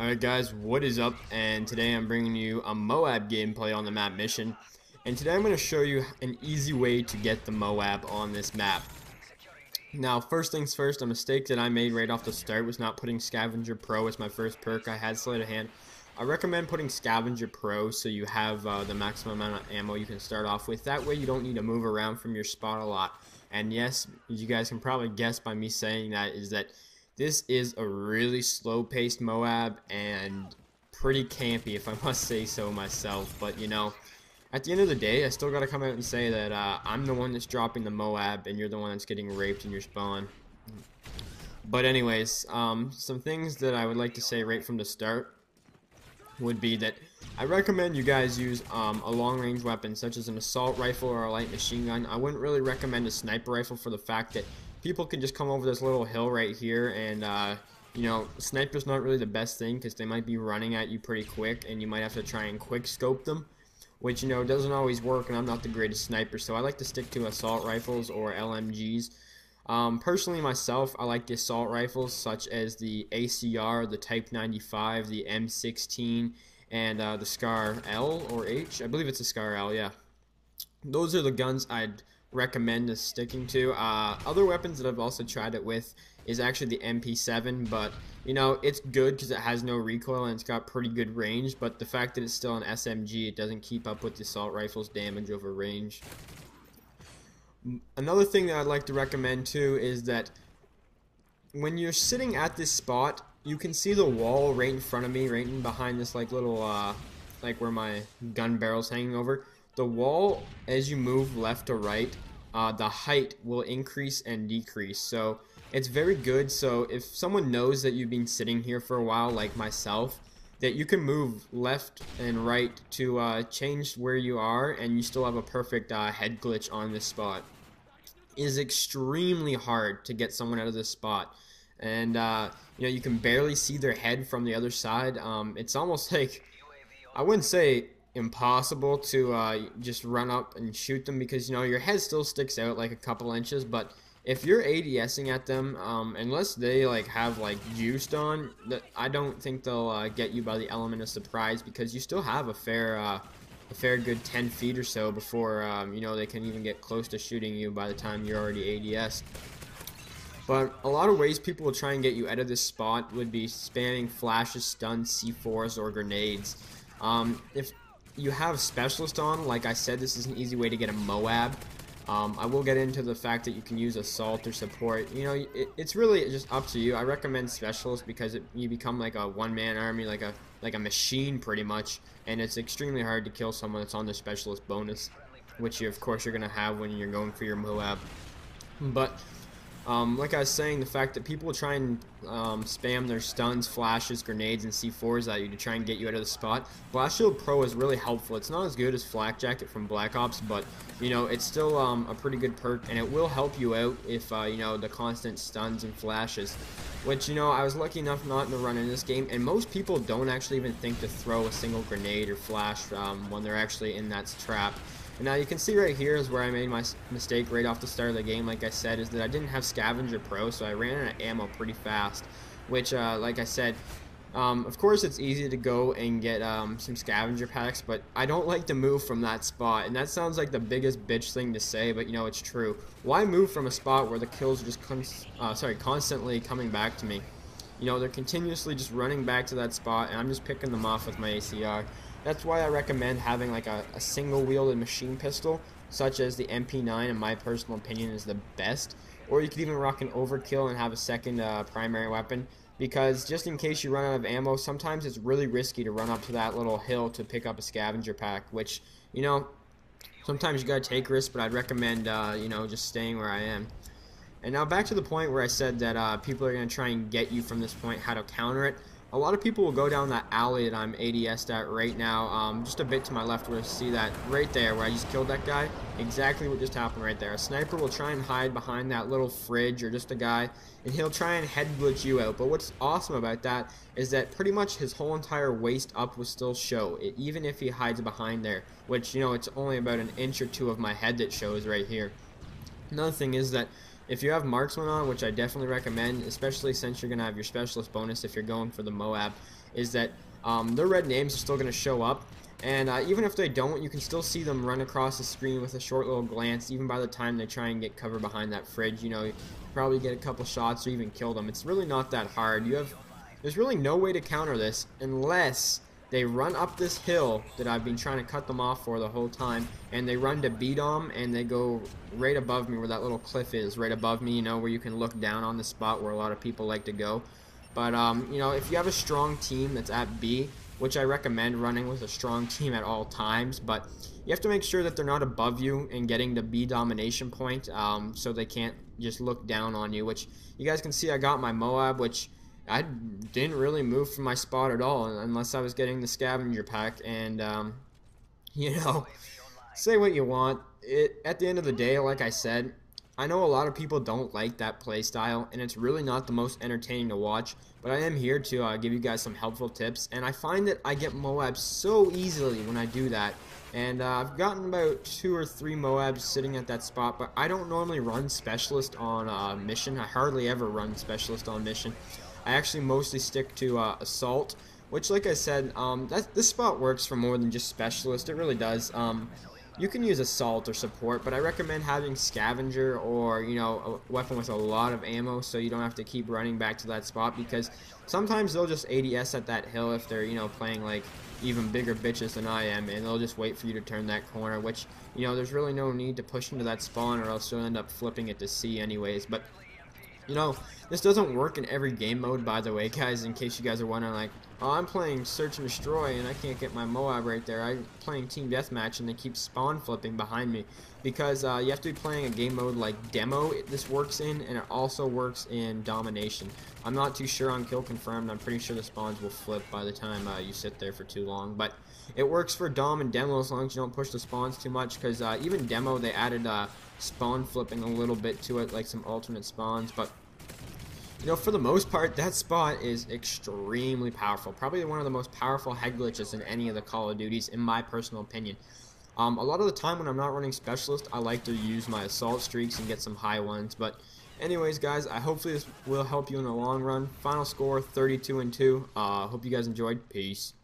Alright guys, what is up? And today I'm bringing you a MOAB gameplay on the map Mission. And today I'm going to show you an easy way to get the MOAB on this map. Now, first things first, a mistake that I made right off the start was not putting Scavenger Pro as my first perk. I had Sleight of Hand. I recommend putting Scavenger Pro so you have the maximum amount of ammo you can start off with. That way you don't need to move around from your spot a lot. And yes, as you guys can probably guess by me saying that, is that this is a really slow-paced MOAB and pretty campy, if I must say so myself. But, you know, at the end of the day, I still gotta come out and say that I'm the one that's dropping the MOAB and you're the one that's getting raped in your spawn. But anyways, some things that I would like to say right from the start would be that I recommend you guys use a long-range weapon such as an assault rifle or a light machine gun. I wouldn't really recommend a sniper rifle for the fact that people can just come over this little hill right here and you know, sniper's not really the best thing because they might be running at you pretty quick and you might have to try and quick scope them, which, you know, doesn't always work, and I'm not the greatest sniper, so I like to stick to assault rifles or LMGs. Personally myself, I like the assault rifles such as the ACR, the Type 95, the M16, and the Scar L or H. I believe it's a Scar L, yeah. Those are the guns I'd recommend us sticking to. Other weapons that I've also tried it with is actually the MP7, but you know, it's good because it has no recoil and it's got pretty good range, but the fact that it's still an SMG, it doesn't keep up with the assault rifle's damage over range. Another thing that I'd like to recommend too is that when you're sitting at this spot, you can see the wall right in front of me, right in behind this like little like where my gun barrel's hanging over. The wall, as you move left to right, the height will increase and decrease. So it's very good. So if someone knows that you've been sitting here for a while, like myself, that you can move left and right to change where you are, and you still have a perfect head glitch on this spot. It is extremely hard to get someone out of this spot, and you know, you can barely see their head from the other side. It's almost like, I wouldn't say impossible to just run up and shoot them, because you know, your head still sticks out like a couple inches, but if you're ADSing at them, unless they like have like juiced on, I don't think they'll get you by the element of surprise, because you still have a fair good 10 feet or so before you know, they can even get close to shooting you by the time you're already ADS'd. But a lot of ways people will try and get you out of this spot would be spamming flashes, stuns, C4s, or grenades. If you have specialist on, like I said, this is an easy way to get a MOAB. I will get into the fact that you can use assault or support. You know, it's really just up to you. I recommend specialist because you become like a one-man army, like a machine pretty much, and it's extremely hard to kill someone that's on the specialist bonus, which of course you're gonna have when you're going for your MOAB. But like I was saying, the fact that people try and spam their stuns, flashes, grenades, and C4s at you to try and get you out of the spot, Blast Shield Pro is really helpful. It's not as good as Flak Jacket from Black Ops, but you know, it's still a pretty good perk, and it will help you out if you know, the constant stuns and flashes. Which, you know, I was lucky enough not to run in this game, and most people don't actually even think to throw a single grenade or flash when they're actually in that trap. And now you can see right here is where I made my mistake right off the start of the game. Like I said, is that I didn't have Scavenger Pro, so I ran out of ammo pretty fast, which like I said, of course it's easy to go and get some scavenger packs, but I don't like to move from that spot. And that sounds like the biggest bitch thing to say, but you know, it's true. Why move from a spot where the kills are just constantly coming back to me? You know, they're continuously just running back to that spot, and I'm just picking them off with my ACR. That's why I recommend having like a single-wielded machine pistol, such as the MP9, in my personal opinion, is the best. Or you could even rock an overkill and have a second primary weapon, because just in case you run out of ammo, sometimes it's really risky to run up to that little hill to pick up a scavenger pack, which, you know, sometimes you gotta take risks, but I'd recommend, you know, just staying where I am. And now back to the point where I said that people are gonna try and get you from this point, how to counter it. A lot of people will go down that alley that I'm ADS'd at right now, just a bit to my left, where you see that right there where I just killed that guy. Exactly what just happened right there. A sniper will try and hide behind that little fridge or just a guy, and he'll try and head glitch you out. But what's awesome about that is that pretty much his whole entire waist up will still show, even if he hides behind there, which, you know, it's only about an inch or two of my head that shows right here. Another thing is that if you have marksman on, which I definitely recommend, especially since you're gonna have your specialist bonus if you're going for the MOAB, is that their red names are still gonna show up. And even if they don't, you can still see them run across the screen with a short little glance, even by the time they try and get cover behind that fridge. You know, you probably get a couple shots or even kill them. It's really not that hard. There's really no way to counter this unless they run up this hill that I've been trying to cut them off for the whole time, and they run to B-Dom, and they go right above me where that little cliff is, right above me, you know, where you can look down on the spot where a lot of people like to go. But, you know, if you have a strong team that's at B, which I recommend running with a strong team at all times, but you have to make sure that they're not above you and getting the B domination point, so they can't just look down on you, which you guys can see I got my MOAB, which I didn't really move from my spot at all unless I was getting the scavenger pack. And you know, say what you want, at the end of the day, like I said, I know a lot of people don't like that play style, and it's really not the most entertaining to watch, but I am here to give you guys some helpful tips, and I find that I get MOABs so easily when I do that. And I've gotten about 2 or 3 MOABs sitting at that spot, but I don't normally run specialist on mission. I hardly ever run specialist on mission. I actually mostly stick to assault, which, like I said, this spot works for more than just specialist. It really does. You can use assault or support, but I recommend having scavenger or, you know, a weapon with a lot of ammo so you don't have to keep running back to that spot, because sometimes they'll just ADS at that hill if they're, you know, playing like even bigger bitches than I am, and they'll just wait for you to turn that corner, which, you know, there's really no need to push into that spawn, or else you'll end up flipping it to C anyways. But you know, this doesn't work in every game mode, by the way, guys, in case you guys are wondering, like, oh, I'm playing Search and Destroy and I can't get my MOAB right there. I'm playing Team Deathmatch and they keep spawn flipping behind me. Because you have to be playing a game mode like Demo, this works in, and it also works in Domination. I'm not too sure on Kill Confirmed. I'm pretty sure the spawns will flip by the time you sit there for too long. But it works for Dom and Demo as long as you don't push the spawns too much, because even Demo, they added spawn flipping a little bit to it, like some alternate spawns. But you know, for the most part, that spot is extremely powerful. Probably one of the most powerful head glitches in any of the Call of Duties, in my personal opinion. A lot of the time when I'm not running Specialist, I like to use my Assault streaks and get some high ones. But anyways, guys, hopefully this will help you in the long run. Final score, 32-2. Hope you guys enjoyed. Peace.